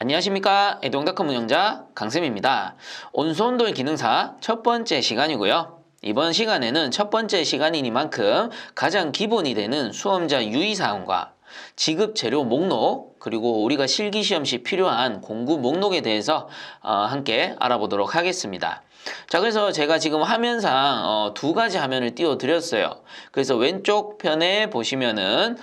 안녕하십니까. 애동닷컴 운영자 강쌤입니다. 온수온돌 기능사 첫 번째 시간이고요. 이번 시간에는 첫 번째 시간이니만큼 가장 기본이 되는 수험자 유의사항과 지급 재료 목록, 그리고 우리가 실기시험 시 필요한 공구 목록에 대해서 함께 알아보도록 하겠습니다. 자, 그래서 제가 지금 화면상 두 가지 화면을 띄워 드렸어요. 그래서 왼쪽 편에 보시면은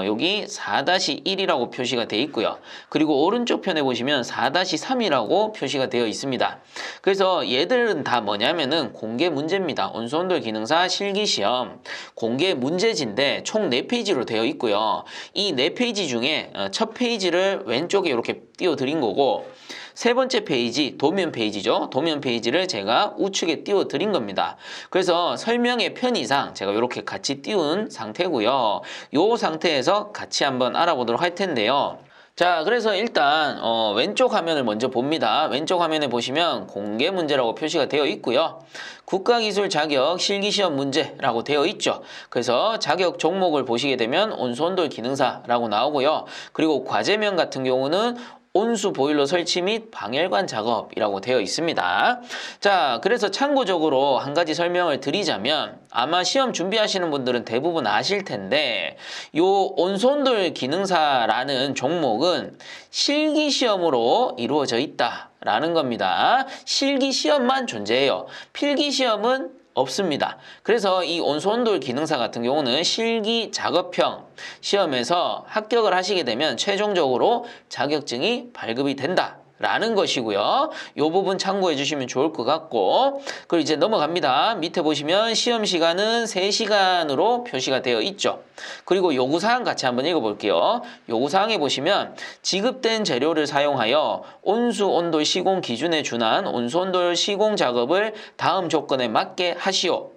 여기 4-1이라고 표시가 되어 있고요. 그리고 오른쪽 편에 보시면 4-3이라고 표시가 되어 있습니다. 그래서 얘들은 다 뭐냐면은 공개 문제입니다. 온수온돌 기능사 실기시험 공개 문제지인데 총 4페이지로 되어 있고요. 이 4페이지 중에 첫 페이지를 왼쪽에 이렇게 띄워 드린 거고, 세 번째 페이지, 도면 페이지죠. 도면 페이지를 제가 우측에 띄워 드린 겁니다. 그래서 설명의 편의상 제가 이렇게 같이 띄운 상태고요. 이 상태에서 같이 한번 알아보도록 할 텐데요. 자, 그래서 일단 왼쪽 화면을 먼저 봅니다. 왼쪽 화면에 보시면 공개 문제라고 표시가 되어 있고요. 국가기술 자격 실기시험 문제라고 되어 있죠. 그래서 자격 종목을 보시게 되면 온수온돌 기능사라고 나오고요. 그리고 과제명 같은 경우는 온수 보일러 설치 및 방열관 작업이라고 되어 있습니다. 자, 그래서 참고적으로 한 가지 설명을 드리자면, 아마 시험 준비하시는 분들은 대부분 아실 텐데, 요 온수온돌 기능사라는 종목은 실기시험으로 이루어져 있다라는 겁니다. 실기시험만 존재해요. 필기시험은 없습니다. 그래서 이 온수온돌 기능사 같은 경우는 실기 작업형 시험에서 합격을 하시게 되면 최종적으로 자격증이 발급이 된다 라는 것이고요. 이 부분 참고해 주시면 좋을 것 같고, 그리고 이제 넘어갑니다. 밑에 보시면 시험 시간은 3시간으로 표시가 되어 있죠. 그리고 요구사항 같이 한번 읽어볼게요. 요구사항에 보시면 지급된 재료를 사용하여 온수 온돌 시공 기준에 준한 온수온돌 시공 작업을 다음 조건에 맞게 하시오.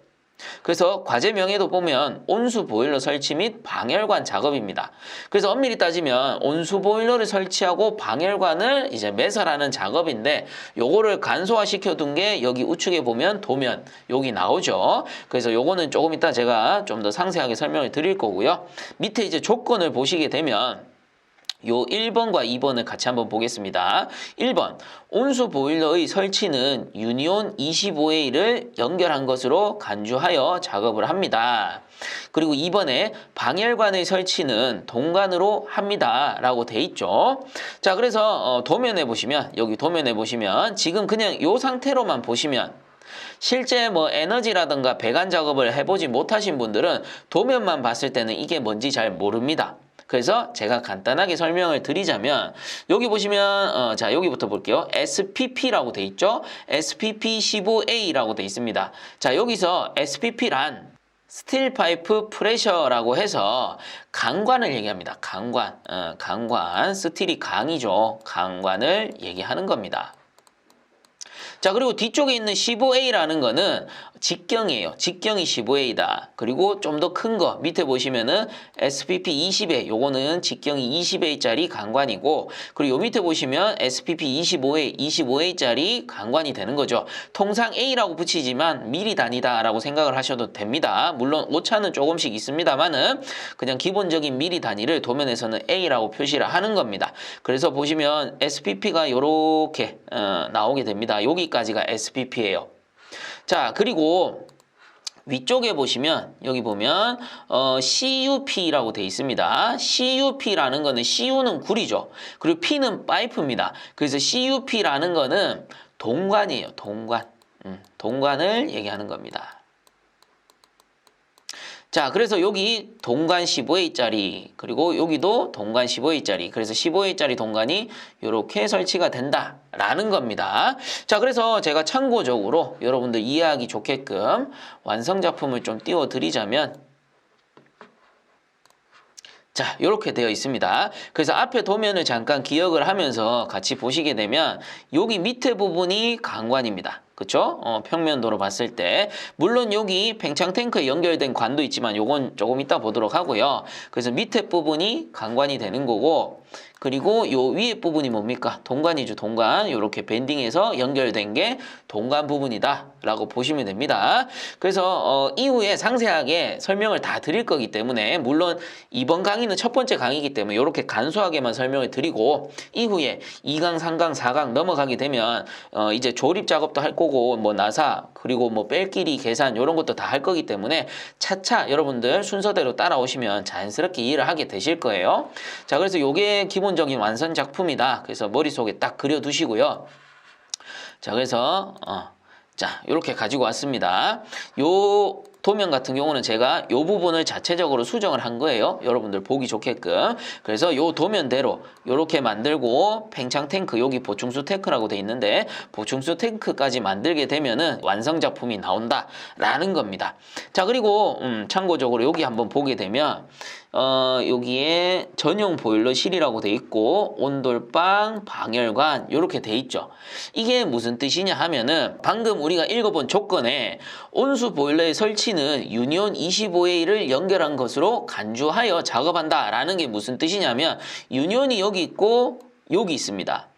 그래서 과제명에도 보면 온수 보일러 설치 및 방열관 작업입니다. 그래서 엄밀히 따지면 온수 보일러를 설치하고 방열관을 이제 매설하는 작업인데, 요거를 간소화시켜 둔 게 여기 우측에 보면 도면 여기 나오죠. 그래서 요거는 조금 이따 제가 좀 더 상세하게 설명을 드릴 거고요. 밑에 이제 조건을 보시게 되면 요 1번과 2번을 같이 한번 보겠습니다. 1번, 온수 보일러의 설치는 유니온 25A를 연결한 것으로 간주하여 작업을 합니다. 그리고 2번에 방열관의 설치는 동관으로 합니다 라고 돼 있죠. 자, 그래서 도면에 보시면, 여기 도면에 보시면 지금 그냥 요 상태로만 보시면, 실제 뭐 에너지라든가 배관 작업을 해보지 못하신 분들은 도면만 봤을 때는 이게 뭔지 잘 모릅니다. 그래서 제가 간단하게 설명을 드리자면, 여기 보시면 자, 여기부터 볼게요. SPP라고 돼 있죠. SPP15A라고 돼 있습니다. 자, 여기서 SPP란 스틸 파이프 프레셔라고 해서 강관을 얘기합니다. 강관. 강관. 스틸이 강이죠. 강관을 얘기하는 겁니다. 자, 그리고 뒤쪽에 있는 15A라는 거는 직경이에요. 직경이 15A다. 그리고 좀 더 큰 거 밑에 보시면은 SPP 20A, 요거는 직경이 20A짜리 강관이고, 그리고 요 밑에 보시면 SPP 25A, 25A짜리 강관이 되는 거죠. 통상 A라고 붙이지만 미리 단위다라고 생각을 하셔도 됩니다. 물론 오차는 조금씩 있습니다만은 그냥 기본적인 미리 단위를 도면에서는 A라고 표시를 하는 겁니다. 그래서 보시면 SPP가 요렇게 나오게 됩니다. 여기까지가 SPP예요. 자, 그리고 위쪽에 보시면, 여기 보면 CUP라고 돼 있습니다. CUP라는 거는 CU는 구리죠. 그리고 P는 파이프입니다. 그래서 CUP라는 거는 동관이에요. 동관. 동관을 얘기하는 겁니다. 자, 그래서 여기 동관 15A짜리, 그리고 여기도 동관 15A짜리, 그래서 15A짜리 동관이 이렇게 설치가 된다라는 겁니다. 자, 그래서 제가 참고적으로 여러분들 이해하기 좋게끔 완성작품을 좀 띄워드리자면, 자, 이렇게 되어 있습니다. 그래서 앞에 도면을 잠깐 기억을 하면서 같이 보시게 되면 여기 밑에 부분이 강관입니다. 그쵸? 평면도로 봤을 때. 물론 여기 팽창 탱크에 연결된 관도 있지만 요건 조금 이따 보도록 하고요. 그래서 밑에 부분이 강관이 되는 거고, 그리고 요 위에 부분이 뭡니까? 동관이죠, 동관. 요렇게 밴딩해서 연결된 게 동관 부분이다 라고 보시면 됩니다. 그래서 이후에 상세하게 설명을 다 드릴 거기 때문에, 물론 이번 강의는 첫 번째 강의이기 때문에 이렇게 간소하게만 설명을 드리고, 이후에 2강, 3강, 4강 넘어가게 되면 이제 조립 작업도 할 거고, 뭐 나사, 그리고 뭐 뺄길이 계산 이런 것도 다 할 거기 때문에 차차 여러분들 순서대로 따라오시면 자연스럽게 이해를 하게 되실 거예요. 자, 그래서 요게 기본적인 완성 작품이다. 그래서 머릿속에 딱 그려두시고요. 자, 그래서 자, 요렇게 가지고 왔습니다. 요 도면 같은 경우는 제가 요 부분을 자체적으로 수정을 한 거예요. 여러분들 보기 좋게끔. 그래서 요 도면대로 요렇게 만들고, 팽창 탱크, 여기 보충수 탱크라고 돼 있는데 보충수 탱크까지 만들게 되면은 완성 작품이 나온다라는 겁니다. 자, 그리고 참고적으로 여기 한번 보게 되면 여기에 전용 보일러실이라고 돼 있고, 온돌방, 방열관 요렇게 돼 있죠. 이게 무슨 뜻이냐 하면은 방금 우리가 읽어본 조건에 온수 보일러의 설치는 유니온 25A를 연결한 것으로 간주하여 작업한다 라는 게 무슨 뜻이냐면, 유니온이 여기 있고 여기 있습니다.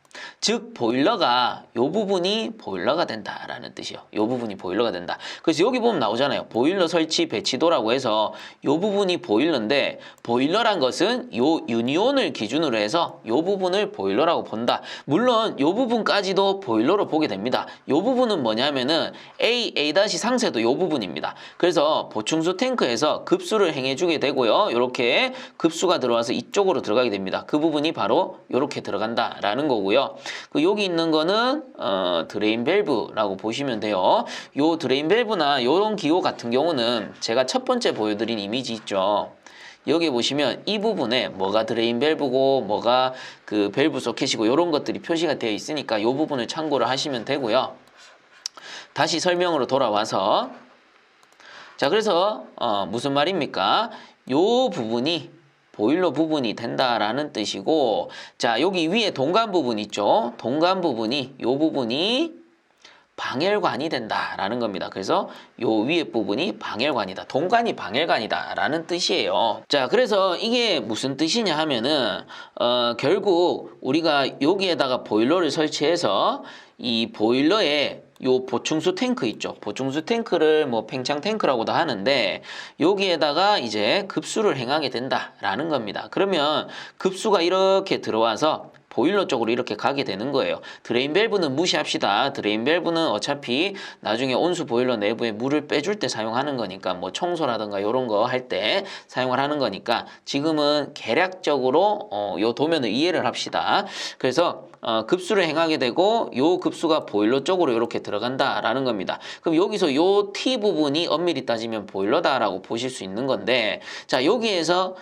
즉 보일러가 요 부분이 보일러가 된다라는 뜻이요. 요 부분이 보일러가 된다. 그래서 여기 보면 나오잖아요. 보일러 설치 배치도라고 해서 요 부분이 보일러인데, 보일러란 것은 요 유니온을 기준으로 해서 요 부분을 보일러라고 본다. 물론 요 부분까지도 보일러로 보게 됩니다. 요 부분은 뭐냐면은 A 상세도 요 부분입니다. 그래서 보충수 탱크에서 급수를 행해주게 되고요. 이렇게 급수가 들어와서 이쪽으로 들어가게 됩니다. 그 부분이 바로 이렇게 들어간다라는 거고요. 여기 있는 거는 드레인 밸브라고 보시면 돼요. 요 드레인 밸브나 요런 기호 같은 경우는 제가 첫 번째 보여드린 이미지 있죠. 여기 보시면 이 부분에 뭐가 드레인 밸브고 뭐가 그 밸브 소켓이고 요런 것들이 표시가 되어 있으니까 요 부분을 참고를 하시면 되고요. 다시 설명으로 돌아와서, 자, 그래서 무슨 말입니까? 요 부분이 보일러 부분이 된다라는 뜻이고, 자, 여기 위에 동관 부분 있죠? 동관 부분이, 요 부분이 방열관이 된다라는 겁니다. 그래서 요 위에 부분이 방열관이다. 동관이 방열관이다라는 뜻이에요. 자, 그래서 이게 무슨 뜻이냐 하면은 결국 우리가 여기에다가 보일러를 설치해서 이 보일러에 요 보충수 탱크 있죠. 보충수 탱크를 뭐 팽창 탱크라고도 하는데, 여기에다가 이제 급수를 행하게 된다라는 겁니다. 그러면 급수가 이렇게 들어와서 보일러 쪽으로 이렇게 가게 되는 거예요. 드레인 밸브는 무시합시다. 드레인 밸브는 어차피 나중에 온수 보일러 내부에 물을 빼줄 때 사용하는 거니까, 뭐 청소라든가 이런 거 할 때 사용을 하는 거니까 지금은 계략적으로 요 도면을 이해를 합시다. 그래서 급수를 행하게 되고 요 급수가 보일러 쪽으로 이렇게 들어간다라는 겁니다. 그럼 여기서 요 T 부분이 엄밀히 따지면 보일러다라고 보실 수 있는 건데, 자, 여기에서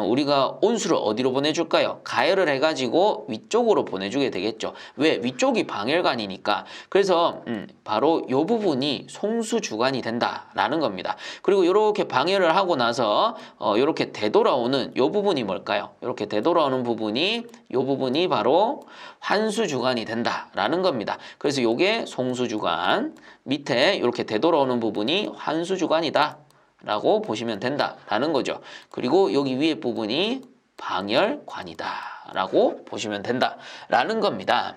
우리가 온수를 어디로 보내줄까요? 가열을 해가지고 위쪽으로 보내주게 되겠죠. 왜? 위쪽이 방열관이니까. 그래서 바로 요 부분이 송수주관이 된다라는 겁니다. 그리고 이렇게 방열을 하고 나서 이렇게 되돌아오는 요 부분이 뭘까요? 이렇게 되돌아오는 부분이, 요 부분이 바로 환수주관이 된다라는 겁니다. 그래서 요게 송수주관, 밑에 이렇게 되돌아오는 부분이 환수주관이다 라고 보시면 된다라는 거죠. 그리고 여기 위에 부분이 방열관이다 라고 보시면 된다라는 겁니다.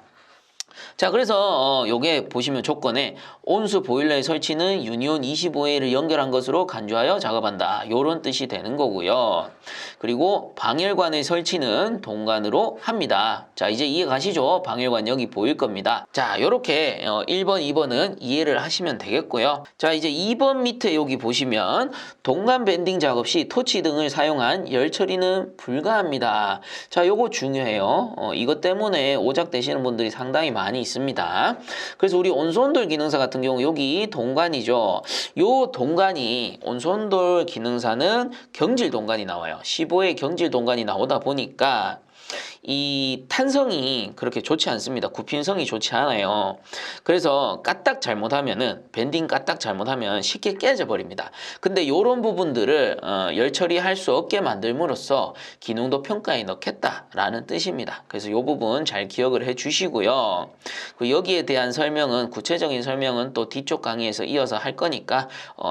자, 그래서 요게 보시면 조건에 온수 보일러의 설치는 유니온 25A를 연결한 것으로 간주하여 작업한다. 요런 뜻이 되는 거고요. 그리고 방열관의 설치는 동관으로 합니다. 자, 이제 이해 가시죠? 방열관 여기 보일 겁니다. 자, 요렇게 1번, 2번은 이해를 하시면 되겠고요. 자, 이제 2번 밑에 여기 보시면 동관 밴딩 작업 시 토치 등을 사용한 열 처리는 불가합니다. 자, 요거 중요해요. 이것 때문에 오작되시는 분들이 상당히 많이 있습니다. 그래서 우리 온수온돌 기능사 같은 경우 여기 동관이죠. 요 동관이, 온수온돌 기능사는 경질 동관이 나와요. 15의 경질 동관이 나오다 보니까 이 탄성이 그렇게 좋지 않습니다. 굽힘성이 좋지 않아요. 그래서 까딱 잘못하면은, 밴딩 까딱 잘못하면 쉽게 깨져 버립니다. 근데 요런 부분들을 열 처리할 수 없게 만들므로써 기능도 평가에 넣겠다라는 뜻입니다. 그래서 요 부분 잘 기억을 해 주시고요. 여기에 대한 설명은, 구체적인 설명은 또 뒤쪽 강의에서 이어서 할 거니까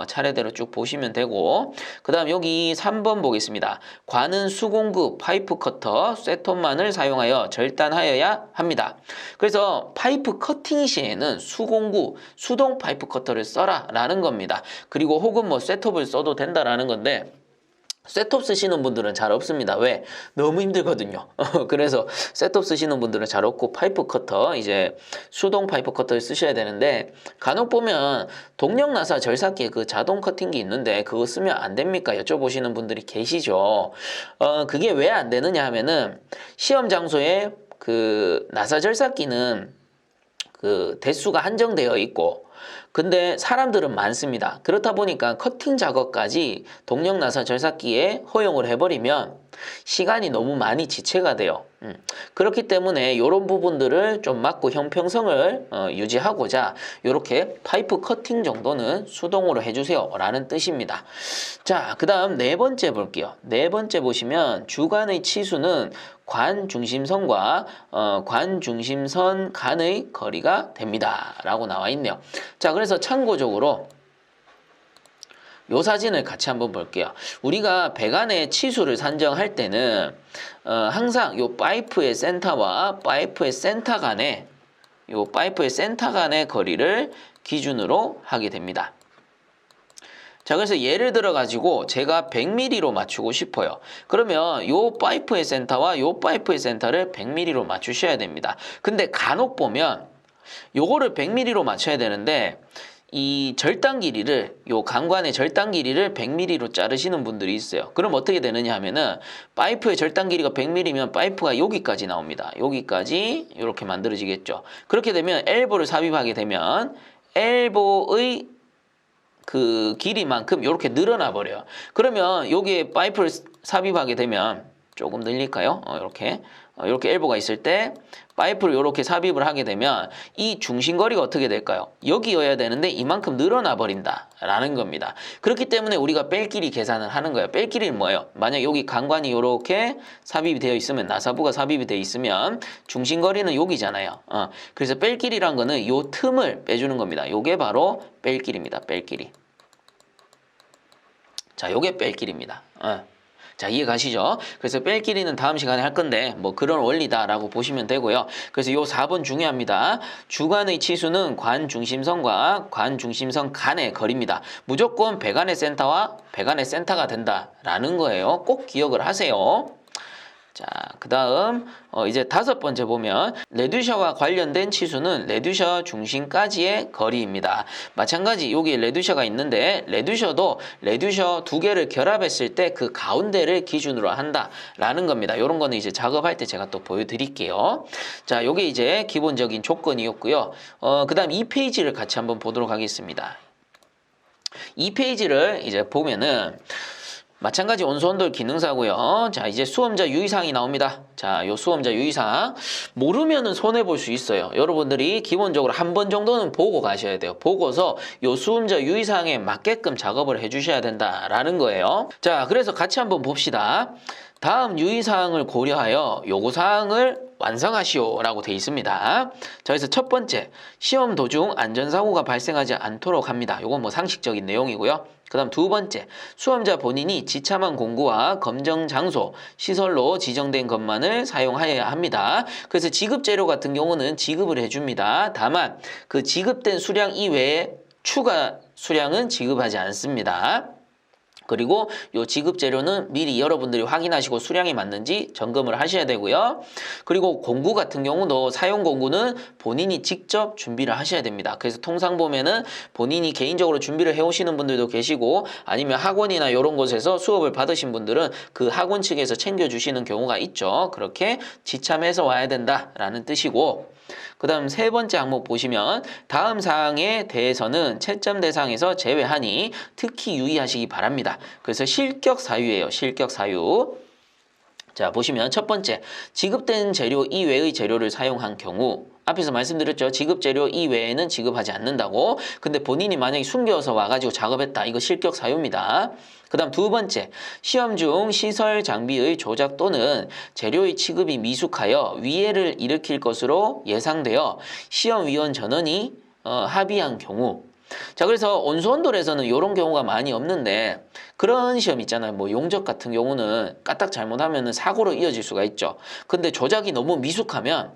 차례대로 쭉 보시면 되고, 그 다음 여기 3번 보겠습니다. 관은 수공구 파이프 커터 쇠톱만을 건만을 사용하여 절단하여야 합니다. 그래서 파이프 커팅 시에는 수공구, 수동 파이프 커터를 써라 라는 겁니다. 그리고 혹은 뭐 셋톱을 써도 된다라는 건데 셋톱 쓰시는 분들은 잘 없습니다. 왜? 너무 힘들거든요. 그래서 셋톱 쓰시는 분들은 잘 없고 파이프 커터, 이제 수동 파이프 커터를 쓰셔야 되는데 간혹 보면 동력 나사 절삭기에 그 자동 커팅기 있는데 그거 쓰면 안 됩니까? 여쭤보시는 분들이 계시죠. 그게 왜 안 되느냐 하면은 시험 장소에 그 나사 절삭기는 그 대수가 한정되어 있고 근데 사람들은 많습니다. 그렇다 보니까 커팅 작업까지 동력 나사 절삭기에 허용을 해버리면 시간이 너무 많이 지체가 돼요. 그렇기 때문에 이런 부분들을 좀 막고 형평성을 유지하고자 이렇게 파이프 커팅 정도는 수동으로 해주세요 라는 뜻입니다. 자, 그 다음 네 번째 볼게요. 네 번째 보시면 주간의 치수는 관 중심선과 관 중심선 간의 거리가 됩니다 라고 나와 있네요. 자, 그래서 참고적으로 요 사진을 같이 한번 볼게요. 우리가 배관의 치수를 산정할 때는 항상 요 파이프의 센터와 파이프의 센터 간의 거리를 기준으로 하게 됩니다. 자, 그래서 예를 들어 가지고 제가 100mm로 맞추고 싶어요. 그러면 요 파이프의 센터와 요 파이프의 센터를 100mm로 맞추셔야 됩니다. 근데 간혹 보면 요거를 100mm로 맞춰야 되는데 이 절단 길이를 요 강관의 절단 길이를 100mm로 자르시는 분들이 있어요. 그럼 어떻게 되느냐 하면은 파이프의 절단 길이가 100mm면 파이프가 여기까지 나옵니다. 여기까지 이렇게 만들어지겠죠. 그렇게 되면 엘보를 삽입하게 되면 엘보의 그 길이만큼 이렇게 늘어나 버려요. 그러면 여기에 파이프를 삽입하게 되면 조금 늘릴까요? 이렇게 엘보가 있을 때 파이프를 이렇게 삽입을 하게 되면 이 중심거리가 어떻게 될까요? 여기여야 되는데 이만큼 늘어나 버린다 라는 겁니다. 그렇기 때문에 우리가 뺄 길이 계산을 하는 거예요. 뺄 길이는 뭐예요? 만약 여기 강관이 이렇게 삽입이 되어 있으면 나사부가 삽입이 되어 있으면 중심거리는 여기잖아요. 그래서 뺄 길이란 거는 요 틈을 빼주는 겁니다. 요게 바로 뺄 길입니다. 뺄 길이. 자, 요게 뺄 길입니다. 자, 이해 가시죠? 그래서 뺄 길이는 다음 시간에 할 건데 뭐 그런 원리다라고 보시면 되고요. 그래서 요 4번 중요합니다. 주간의 치수는 관 중심선과 관 중심선 간의 거리입니다. 무조건 배관의 센터와 배관의 센터가 된다라는 거예요. 꼭 기억을 하세요. 자, 그 다음 이제 5번째 보면 레듀셔와 관련된 치수는 레듀셔 중심까지의 거리입니다. 마찬가지 여기 레듀셔가 있는데 레듀셔도 레듀셔 두 개를 결합했을 때 그 가운데를 기준으로 한다라는 겁니다. 이런 거는 이제 작업할 때 제가 또 보여드릴게요. 자, 요게 이제 기본적인 조건이었고요. 그 다음 2페이지를 같이 한번 보도록 하겠습니다. 2페이지를 이제 보면은 마찬가지 온수온돌 기능사고요. 자, 이제 수험자 유의사항이 나옵니다. 자, 요 수험자 유의사항 모르면은 손해 볼 수 있어요. 여러분들이 기본적으로 한 번 정도는 보고 가셔야 돼요. 보고서 요 수험자 유의사항에 맞게끔 작업을 해주셔야 된다라는 거예요. 자, 그래서 같이 한번 봅시다. 다음 유의사항을 고려하여 요구사항을 완성하시오라고 되어 있습니다. 자, 그래서 첫 번째, 시험 도중 안전사고가 발생하지 않도록 합니다. 요건 뭐 상식적인 내용이고요. 그 다음 두 번째, 수험자 본인이 지참한 공구와 검정 장소, 시설로 지정된 것만을 사용하여야 합니다. 그래서 지급재료 같은 경우는 지급을 해줍니다. 다만 그 지급된 수량 이외에 추가 수량은 지급하지 않습니다. 그리고 요 지급 재료는 미리 여러분들이 확인하시고 수량이 맞는지 점검을 하셔야 되고요. 그리고 공구 같은 경우도 사용 공구는 본인이 직접 준비를 하셔야 됩니다. 그래서 통상 보면은 본인이 개인적으로 준비를 해오시는 분들도 계시고 아니면 학원이나 이런 곳에서 수업을 받으신 분들은 그 학원 측에서 챙겨주시는 경우가 있죠. 그렇게 지참해서 와야 된다라는 뜻이고 그 다음 세 번째 항목 보시면 다음 사항에 대해서는 채점 대상에서 제외하니 특히 유의하시기 바랍니다. 그래서 실격 사유예요. 실격 사유. 자, 보시면 첫 번째, 지급된 재료 이외의 재료를 사용한 경우 앞에서 말씀드렸죠. 지급 재료 이외에는 지급하지 않는다고. 근데 본인이 만약에 숨겨서 와가지고 작업했다. 이거 실격 사유입니다. 그 다음 두 번째, 시험 중 시설 장비의 조작 또는 재료의 취급이 미숙하여 위해를 일으킬 것으로 예상되어 시험위원 전원이 합의한 경우 자, 그래서 온수온돌에서는 이런 경우가 많이 없는데 그런 시험 있잖아요. 뭐 용접 같은 경우는 까딱 잘못하면 사고로 이어질 수가 있죠. 근데 조작이 너무 미숙하면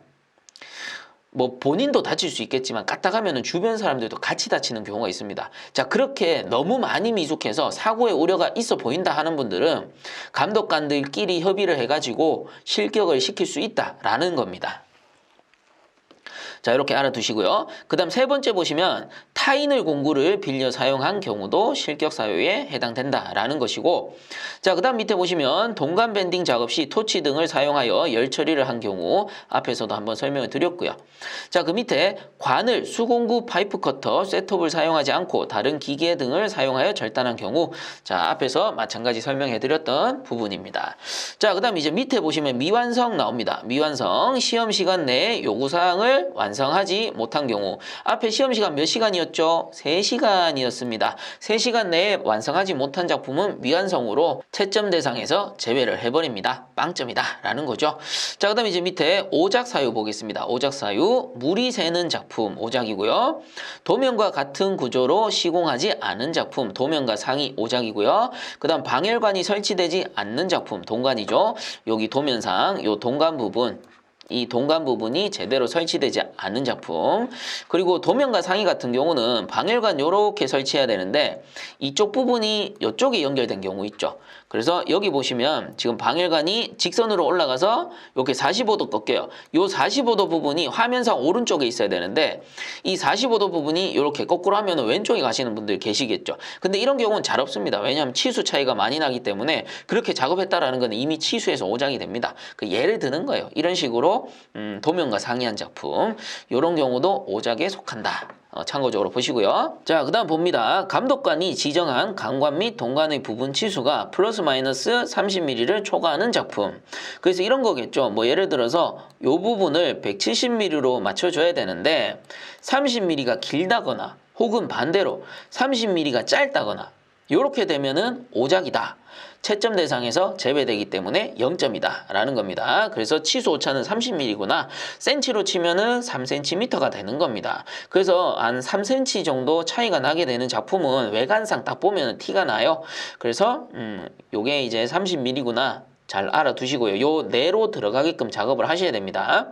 뭐 본인도 다칠 수 있겠지만 까딱하면 주변 사람들도 같이 다치는 경우가 있습니다. 자, 그렇게 너무 많이 미숙해서 사고의 우려가 있어 보인다 하는 분들은 감독관들끼리 협의를 해가지고 실격을 시킬 수 있다라는 겁니다. 자, 이렇게 알아두시고요. 그 다음 세 번째 보시면 타인의 공구를 빌려 사용한 경우도 실격 사유에 해당된다라는 것이고, 자, 그 다음 밑에 보시면 동간 밴딩 작업 시 토치 등을 사용하여 열 처리를 한 경우 앞에서도 한번 설명을 드렸고요. 자, 그 밑에 관을 수공구 파이프 커터 셋톱을 사용하지 않고 다른 기계 등을 사용하여 절단한 경우, 자, 앞에서 마찬가지 설명해 드렸던 부분입니다. 자, 그 다음 이제 밑에 보시면 미완성 나옵니다. 미완성 시험 시간 내에 요구사항을 완성하지 못한 경우, 앞에 시험 시간 몇 시간이었죠? 3시간이었습니다. 3시간 내에 완성하지 못한 작품은 미완성으로 채점 대상에서 제외를 해버립니다. 빵점이다 라는 거죠. 자, 그 다음 이제 밑에 오작 사유 보겠습니다. 오작 사유, 물이 새는 작품 오작이고요. 도면과 같은 구조로 시공하지 않은 작품, 도면과 상이 오작이고요. 그 다음 방열관이 설치되지 않는 작품, 동관이죠. 여기 도면상 요 동관 부분, 이 동간 부분이 제대로 설치되지 않은 작품, 그리고 도면과 상의 같은 경우는 방열관 요렇게 설치해야 되는데 이쪽 부분이 이쪽에 연결된 경우 있죠. 그래서 여기 보시면 지금 방열관이 직선으로 올라가서 이렇게 45도 꺾여요. 요 45도 부분이 화면상 오른쪽에 있어야 되는데 이 45도 부분이 이렇게 거꾸로 하면 왼쪽에 가시는 분들 계시겠죠. 근데 이런 경우는 잘 없습니다. 왜냐하면 치수 차이가 많이 나기 때문에 그렇게 작업했다라는 건 이미 치수에서 오작이 됩니다. 그 예를 드는 거예요. 이런 식으로 도면과 상이한 작품, 이런 경우도 오작에 속한다. 참고적으로 보시고요. 자, 그 다음 봅니다. 감독관이 지정한 강관 및 동관의 부분 치수가 플러스 마이너스 30mm를 초과하는 작품. 그래서 이런 거겠죠. 뭐 예를 들어서 이 부분을 170mm로 맞춰줘야 되는데 30mm가 길다거나 혹은 반대로 30mm가 짧다거나 이렇게 되면은 오작이다. 채점 대상에서 제외되기 때문에 0점이다 라는 겁니다. 그래서 치수 오차는 30mm구나. 센치로 치면은 3cm가 되는 겁니다. 그래서 한 3cm 정도 차이가 나게 되는 작품은 외관상 딱 보면 티가 나요. 그래서 요게 이제 30mm구나. 잘 알아두시고요. 요 내로 들어가게끔 작업을 하셔야 됩니다.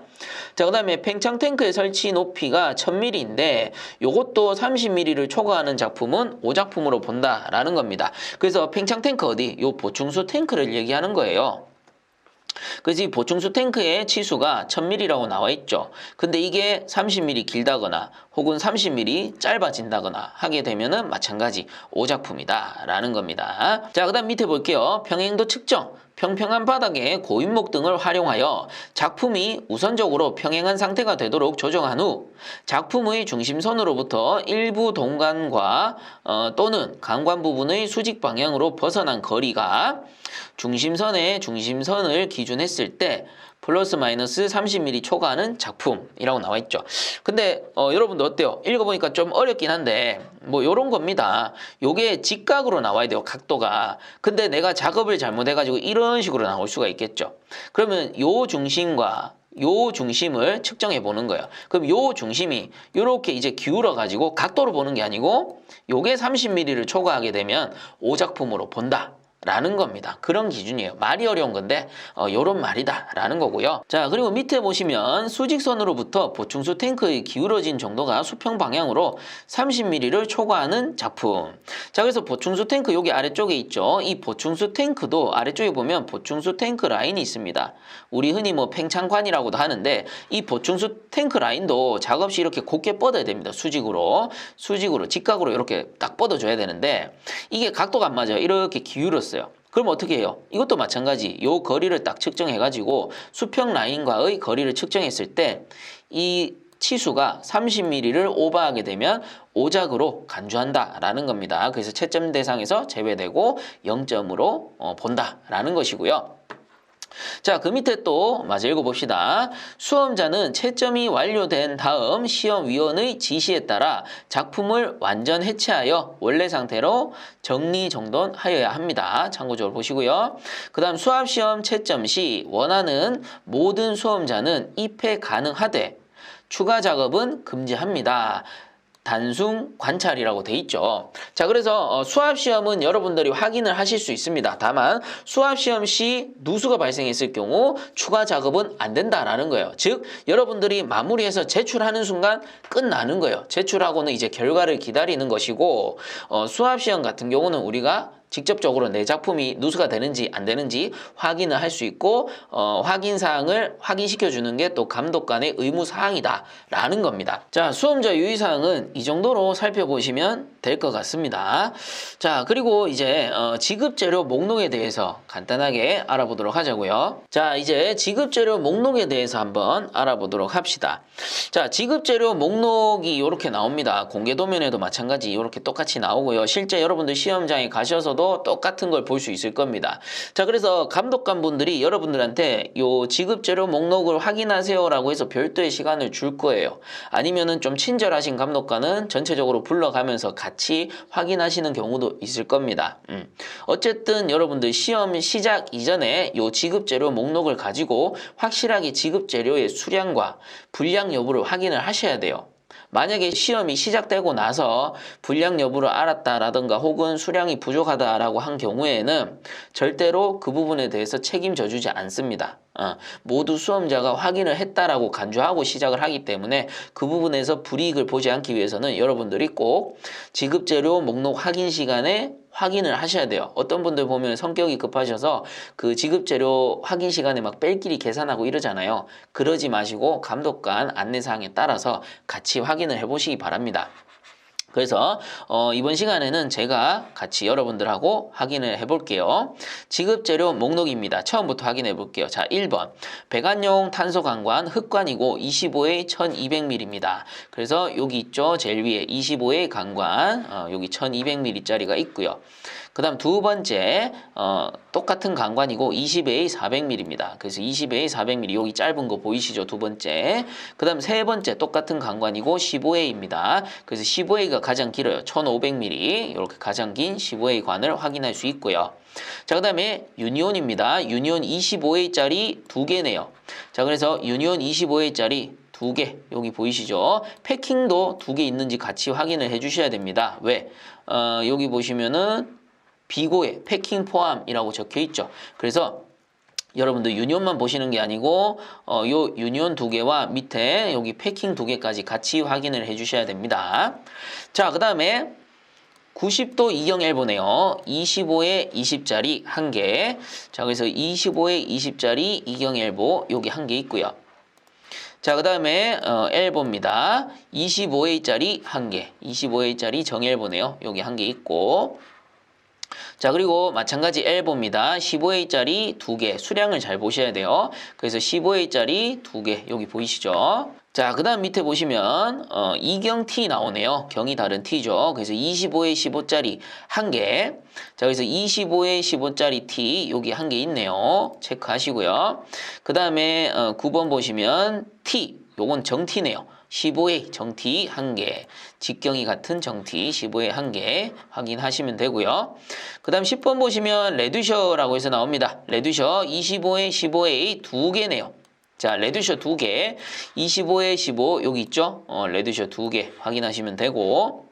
자, 그 다음에 팽창 탱크의 설치 높이가 1000mm인데 요것도 30mm를 초과하는 작품은 오작품으로 본다라는 겁니다. 그래서 팽창 탱크 어디? 요 보충수 탱크를 얘기하는 거예요. 그래서 이 보충수 탱크의 치수가 1000mm라고 나와 있죠. 근데 이게 30mm 길다거나 혹은 30mm 짧아진다거나 하게 되면은 마찬가지 오작품이다 라는 겁니다. 자, 그 다음 밑에 볼게요. 평행도 측정. 평평한 바닥에 고인목 등을 활용하여 작품이 우선적으로 평행한 상태가 되도록 조정한 후 작품의 중심선으로부터 일부 동간과 또는 강관 부분의 수직 방향으로 벗어난 거리가 중심선을 기준했을 때 플러스 마이너스 30mm 초과하는 작품이라고 나와 있죠. 근데 여러분들 어때요? 읽어보니까 좀 어렵긴 한데 뭐 요런 겁니다. 요게 직각으로 나와야 돼요. 각도가. 근데 내가 작업을 잘못해가지고 이런 식으로 나올 수가 있겠죠. 그러면 요 중심과 요 중심을 측정해 보는 거예요. 그럼 요 중심이 요렇게 이제 기울어 가지고 각도로 보는 게 아니고 요게 30mm를 초과하게 되면 오작품으로 본다 라는 겁니다. 그런 기준이에요. 말이 어려운 건데 요런 말이다 라는 거고요. 자, 그리고 밑에 보시면 수직선으로부터 보충수 탱크의 기울어진 정도가 수평 방향으로 30mm를 초과하는 작품. 자, 그래서 보충수 탱크 여기 아래쪽에 있죠. 이 보충수 탱크도 아래쪽에 보면 보충수 탱크 라인이 있습니다. 우리 흔히 뭐 팽창관이라고도 하는데 이 보충수 탱크 라인도 작업 시 이렇게 곧게 뻗어야 됩니다. 수직으로 직각으로 이렇게 딱 뻗어줘야 되는데 이게 각도가 안 맞아요. 이렇게 기울었어요. 그럼 어떻게 해요? 이것도 마찬가지. 요 거리를 딱 측정해가지고 수평 라인과의 거리를 측정했을 때 이 치수가 30mm를 오버하게 되면 오작으로 간주한다라는 겁니다. 그래서 채점 대상에서 제외되고 0점으로 본다라는 것이고요. 자, 그 밑에 또 마저 읽어봅시다. 수험자는 채점이 완료된 다음 시험위원의 지시에 따라 작품을 완전 해체하여 원래 상태로 정리정돈하여야 합니다. 참고적으로 보시고요. 그 다음 수합시험 채점 시 원하는 모든 수험자는 입회 가능하되 추가 작업은 금지합니다. 단순 관찰이라고 돼 있죠. 자, 그래서 수압시험은 여러분들이 확인을 하실 수 있습니다. 다만 수압시험 시 누수가 발생했을 경우 추가 작업은 안 된다라는 거예요. 즉 여러분들이 마무리해서 제출하는 순간 끝나는 거예요. 제출하고는 이제 결과를 기다리는 것이고 수압시험 같은 경우는 우리가 직접적으로 내 작품이 누수가 되는지 안 되는지 확인을 할 수 있고 확인 사항을 확인시켜 주는 게 또 감독관의 의무 사항이다라는 겁니다. 자, 수험자 유의 사항은 이 정도로 살펴보시면 될 것 같습니다. 자, 그리고 이제 지급 재료 목록에 대해서 간단하게 알아보도록 하자고요. 자, 이제 지급 재료 목록에 대해서 한번 알아보도록 합시다. 자, 지급 재료 목록이 이렇게 나옵니다. 공개 도면에도 마찬가지 이렇게 똑같이 나오고요. 실제 여러분들 시험장에 가셔서 똑같은 걸 볼 수 있을 겁니다. 자, 그래서 감독관 분들이 여러분들한테 요 지급 재료 목록을 확인하세요라고 해서 별도의 시간을 줄 거예요. 아니면은 좀 친절하신 감독관은 전체적으로 불러가면서 같이 확인하시는 경우도 있을 겁니다. 어쨌든 여러분들 시험 시작 이전에 요 지급 재료 목록을 가지고 확실하게 지급 재료의 수량과 분량 여부를 확인을 하셔야 돼요. 만약에 시험이 시작되고 나서 분량 여부를 알았다라든가 혹은 수량이 부족하다라고 한 경우에는 절대로 그 부분에 대해서 책임져 주지 않습니다. 모두 수험자가 확인을 했다라고 간주하고 시작을 하기 때문에 그 부분에서 불이익을 보지 않기 위해서는 여러분들이 꼭 지급재료 목록 확인 시간에 확인을 하셔야 돼요. 어떤 분들 보면 성격이 급하셔서 그 지급재료 확인 시간에 막 뺄끼리 계산하고 이러잖아요. 그러지 마시고 감독관 안내사항에 따라서 같이 확인을 해보시기 바랍니다. 그래서 이번 시간에는 제가 같이 여러분들하고 확인을 해볼게요. 지급재료 목록입니다. 처음부터 확인해 볼게요. 자, 1번 배관용 탄소관관 흑관이고 25A 1200ml입니다. 그래서 여기 있죠. 제일 위에 25A 관관 여기 1200ml짜리가 있고요. 그 다음 두 번째 똑같은 관관이고 20A 400ml입니다. 그래서 20A 400ml 여기 짧은 거 보이시죠? 두 번째. 그 다음 세 번째 똑같은 관관이고 15A입니다. 그래서 15A가 가장 길어요. 1500ml 이렇게 가장 긴 15A 관을 확인할 수 있고요. 자, 그 다음에 유니온입니다. 유니온 25A짜리 두 개네요. 자, 그래서 유니온 25A짜리 두 개 여기 보이시죠? 패킹도 두 개 있는지 같이 확인을 해 주셔야 됩니다. 왜? 여기 보시면은 비고에 패킹 포함이라고 적혀 있죠. 그래서 여러분들 유니온만 보시는 게 아니고 요 유니온 두 개와 밑에 여기 패킹 두 개까지 같이 확인을 해 주셔야 됩니다. 자, 그 다음에 90도 이경 엘보네요. 25에 20짜리 한 개. 자, 그래서 25에 20짜리 이경 엘보 여기 한 개 있고요. 자, 그 다음에 엘보입니다. 25A짜리 한 개, 25A짜리 정엘보네요. 여기 한 개 있고. 자, 그리고 마찬가지 엘보입니다. 15A짜리 두 개, 수량을 잘 보셔야 돼요. 그래서 15A짜리 두 개, 여기 보이시죠? 자, 그 다음 밑에 보시면 이경 T 나오네요. 경이 다른 T죠. 그래서 25에 15짜리 한 개. 자, 그래서 25에 15짜리 T 여기 한 개 있네요. 체크하시고요. 그 다음에 9번 보시면 T, 요건 정T네요. 15A 정T 한 개, 직경이 같은 정T 15A 한 개 확인하시면 되고요. 그 다음 10번 보시면 레듀셔라고 해서 나옵니다. 레듀셔 25A 15A 두 개네요. 자, 레듀셔 두 개, 25에 15 여기 있죠? 레듀셔 두 개 확인하시면 되고.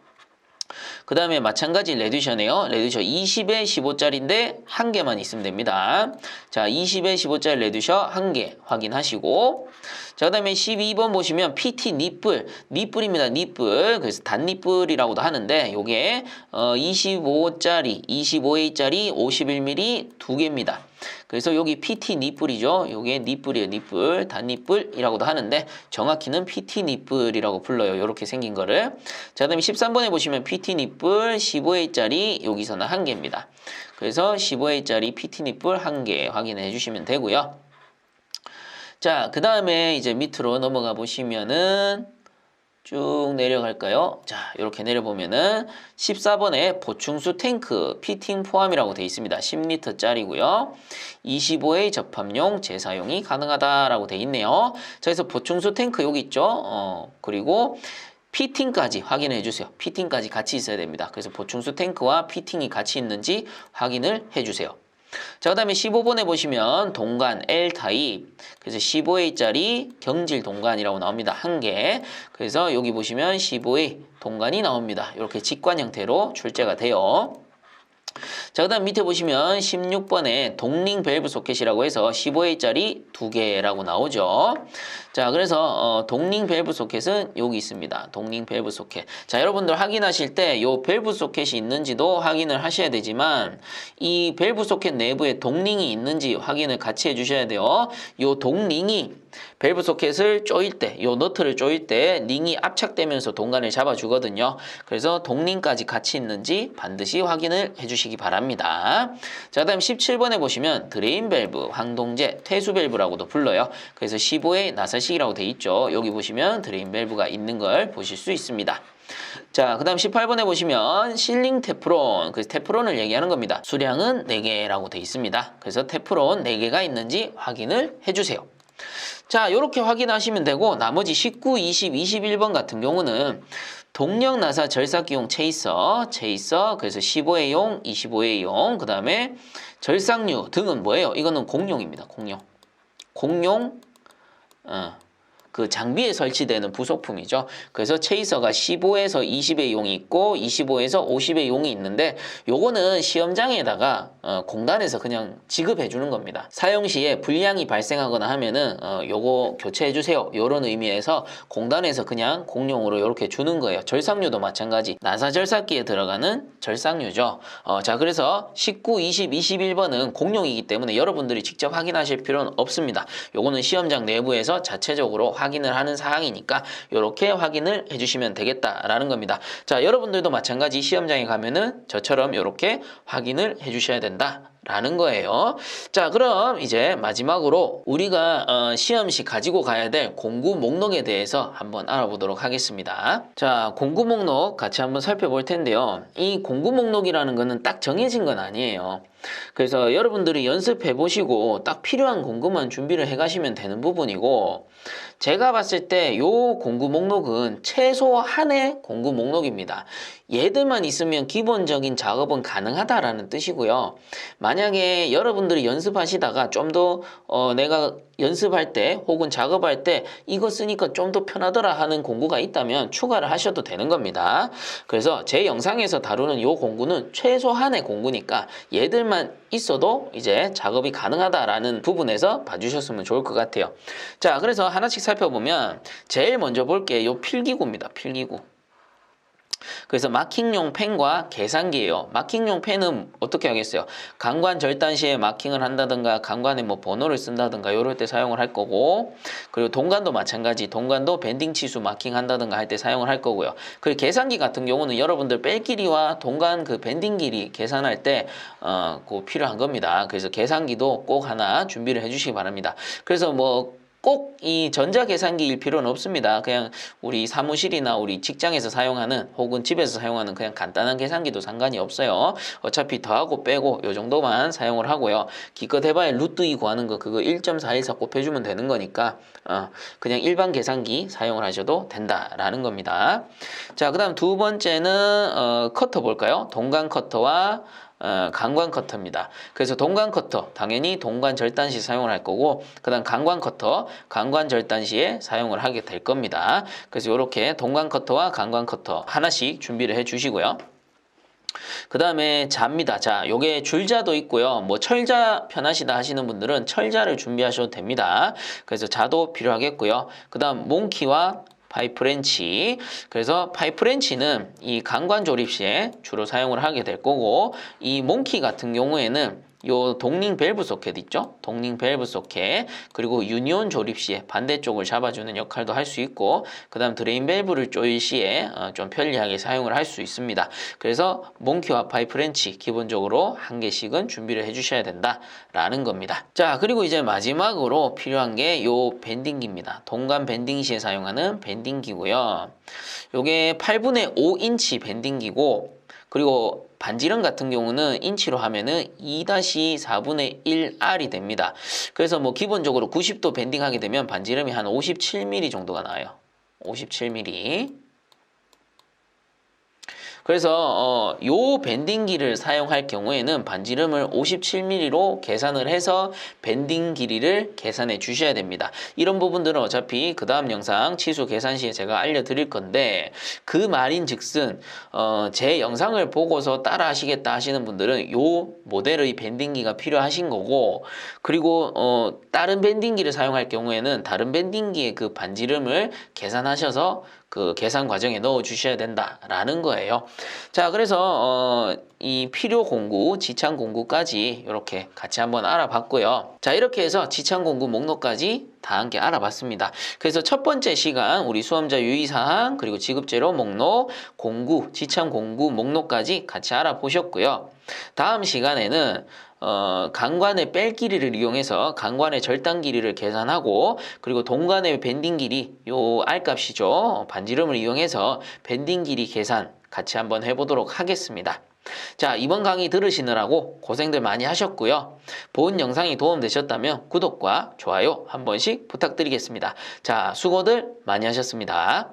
그 다음에 마찬가지 레듀셔네요. 레듀셔 20에 15짜리인데 한 개만 있으면 됩니다. 자, 20에 15짜리 레듀셔 한 개 확인하시고. 자, 그 다음에 12번 보시면 PT 니뿔, 니뿔입니다. 니뿔. 그래서 단니뿔이라고도 하는데 요게 25짜리, 25A짜리 51ml 두 개입니다. 그래서 여기 PT 니뿔이죠. 요게 니뿔이에요. 니뿔, 단니뿔이라고도 하는데 정확히는 PT 니뿔이라고 불러요. 요렇게 생긴 거를. 자, 그다음에 13번에 보시면 PT 니뿔 15A짜리 여기서는 한 개입니다. 그래서 15A짜리 PT 니뿔 한 개 확인해 주시면 되고요. 자, 그 다음에 이제 밑으로 넘어가 보시면은 쭉 내려갈까요? 자, 이렇게 내려보면은 14번에 보충수 탱크 피팅 포함이라고 되어 있습니다. 10L짜리고요. 25A 접합용 재사용이 가능하다라고 되어 있네요. 자, 그래서 보충수 탱크 여기 있죠. 그리고 피팅까지 확인해 주세요. 피팅까지 같이 있어야 됩니다. 그래서 보충수 탱크와 피팅이 같이 있는지 확인을 해 주세요. 자, 그 다음에 15번에 보시면 동관 L 타입. 그래서 15A짜리 경질 동관이라고 나옵니다. 한 개. 그래서 여기 보시면 15A 동관이 나옵니다. 이렇게 직관 형태로 출제가 돼요. 자, 그 다음 밑에 보시면 16번에 독링 밸브 소켓이라고 해서 15A짜리 2개라고 나오죠. 자, 그래서 독링 밸브 소켓은 여기 있습니다. 독링 밸브 소켓. 자, 여러분들 확인하실 때 이 밸브 소켓이 있는지도 확인을 하셔야 되지만 이 밸브 소켓 내부에 독링이 있는지 확인을 같이 해주셔야 돼요. 이 독링이 밸브 소켓을 조일 때, 이 너트를 조일 때 링이 압착되면서 동관을 잡아주거든요. 그래서 독링까지 같이 있는지 반드시 확인을 해주시기 바랍니다. 자, 그 다음 17번에 보시면 드레인 밸브, 황동제, 퇴수 밸브라고도 불러요. 그래서 15의 나사식이라고 돼 있죠. 여기 보시면 드레인 밸브가 있는 걸 보실 수 있습니다. 자, 그 다음 18번에 보시면 실링 테프론, 그래서 테프론을 얘기하는 겁니다. 수량은 4개라고 돼 있습니다. 그래서 테프론 4개가 있는지 확인을 해주세요. 자, 이렇게 확인하시면 되고 나머지 19, 20, 21번 같은 경우는 동력 나사 절삭기용 체이서, 그래서 15A용, 25A용, 그 다음에 절삭류 등은 뭐예요? 이거는 공용입니다. 공용, 그 장비에 설치되는 부속품이죠. 그래서 체이서가 15에서 20의 용이 있고 25에서 50의 용이 있는데 요거는 시험장에다가 공단에서 그냥 지급해 주는 겁니다. 사용 시에 불량이 발생하거나 하면은 요거 교체해 주세요. 요런 의미에서 공단에서 그냥 공용으로 이렇게 주는 거예요. 절삭류도 마찬가지. 나사 절삭기에 들어가는 절삭류죠. 자, 그래서 19, 20, 21번은 공용이기 때문에 여러분들이 직접 확인하실 필요는 없습니다. 요거는 시험장 내부에서 자체적으로 확인을 하는 사항이니까 이렇게 확인을 해주시면 되겠다라는 겁니다. 자, 여러분들도 마찬가지 시험장에 가면은 저처럼 이렇게 확인을 해주셔야 된다라는 거예요. 자, 그럼 이제 마지막으로 우리가 시험 시 가지고 가야 될 공구 목록에 대해서 한번 알아보도록 하겠습니다. 자, 공구 목록 같이 한번 살펴볼 텐데요. 이 공구 목록이라는 거는 딱 정해진 건 아니에요. 그래서 여러분들이 연습해 보시고 딱 필요한 공구만 준비를 해 가시면 되는 부분이고, 제가 봤을 때 요 공구 목록은 최소 한 해 공구 목록입니다. 얘들만 있으면 기본적인 작업은 가능하다라는 뜻이고요. 만약에 여러분들이 연습하시다가 좀 더 내가 연습할 때 혹은 작업할 때 이거 쓰니까 좀 더 편하더라 하는 공구가 있다면 추가를 하셔도 되는 겁니다. 그래서 제 영상에서 다루는 요 공구는 최소 한 해 공구니까 얘들만 있어도 이제 작업이 가능하다라는 부분에서 봐주셨으면 좋을 것 같아요. 자, 그래서 하나씩 살펴보면 제일 먼저 볼 게 요 필기구입니다. 필기구. 그래서 마킹용 펜과 계산기예요. 마킹용 펜은 어떻게 하겠어요? 강관 절단 시에 마킹을 한다든가 강관에 뭐 번호를 쓴다든가 이럴 때 사용을 할 거고, 그리고 동관도 마찬가지. 동관도 밴딩 치수 마킹 한다든가 할 때 사용을 할 거고요. 그리고 계산기 같은 경우는 여러분들 뺄 길이와 동관 그 밴딩 길이 계산할 때 그 필요한 겁니다. 그래서 계산기도 꼭 하나 준비를 해주시기 바랍니다. 그래서 뭐 꼭 이 전자계산기일 필요는 없습니다. 그냥 우리 사무실이나 우리 직장에서 사용하는 혹은 집에서 사용하는 그냥 간단한 계산기도 상관이 없어요. 어차피 더하고 빼고 요 정도만 사용을 하고요. 기껏 해봐야 루트 2 구하는 거 그거 1.414 곱해주면 되는 거니까 그냥 일반 계산기 사용을 하셔도 된다라는 겁니다. 자, 그 다음 두 번째는 커터 볼까요? 동관 커터와 강관 커터입니다. 그래서 동관 커터 당연히 동관 절단 시 사용을 할 거고, 그 다음 강관 커터 강관 절단 시에 사용을 하게 될 겁니다. 그래서 이렇게 동관 커터와 강관 커터 하나씩 준비를 해 주시고요. 그 다음에 자입니다. 자, 요게 줄자도 있고요. 뭐 철자 편하시다 하시는 분들은 철자를 준비하셔도 됩니다. 그래서 자도 필요하겠고요. 그 다음 몽키와 파이프렌치. 그래서 파이프렌치는 이 강관 조립 시에 주로 사용을 하게 될 거고, 이 몽키 같은 경우에는 요 독링 밸브 소켓 있죠? 독링 밸브 소켓, 그리고 유니온 조립 시에 반대쪽을 잡아주는 역할도 할 수 있고, 그 다음 드레인 밸브를 조일 시에 좀 편리하게 사용을 할 수 있습니다. 그래서 몽키와 파이프렌치 기본적으로 한 개씩은 준비를 해주셔야 된다라는 겁니다. 자, 그리고 이제 마지막으로 필요한 게 요 밴딩기입니다. 동관 밴딩 시에 사용하는 밴딩기고요. 요게 8분의 5인치 밴딩기고, 그리고 반지름 같은 경우는 인치로 하면은 2-4분의 1R이 됩니다. 그래서 뭐 기본적으로 90도 밴딩하게 되면 반지름이 한 57mm 정도가 나와요. 57mm. 그래서 요 밴딩기를 사용할 경우에는 반지름을 57mm로 계산을 해서 밴딩 길이를 계산해 주셔야 됩니다. 이런 부분들은 어차피 그 다음 영상 치수 계산 시에 제가 알려드릴 건데, 그 말인즉슨 제 영상을 보고서 따라 하시겠다 하시는 분들은 요 모델의 밴딩기가 필요하신 거고, 그리고 다른 밴딩기를 사용할 경우에는 다른 밴딩기의 그 반지름을 계산하셔서 그 계산 과정에 넣어 주셔야 된다라는 거예요. 자, 그래서 이 필요 공구, 지창 공구까지 이렇게 같이 한번 알아봤고요. 자, 이렇게 해서 지창 공구 목록까지 다 함께 알아봤습니다. 그래서 첫 번째 시간 우리 수험자 유의사항 그리고 지급재료 목록, 공구, 지창 공구 목록까지 같이 알아보셨고요. 다음 시간에는 강관의 뺄 길이를 이용해서 강관의 절단 길이를 계산하고, 그리고 동관의 밴딩 길이, 요 R값이죠. 반지름을 이용해서 밴딩 길이 계산 같이 한번 해보도록 하겠습니다. 자, 이번 강의 들으시느라고 고생들 많이 하셨고요. 본 영상이 도움되셨다면 구독과 좋아요 한 번씩 부탁드리겠습니다. 자, 수고들 많이 하셨습니다.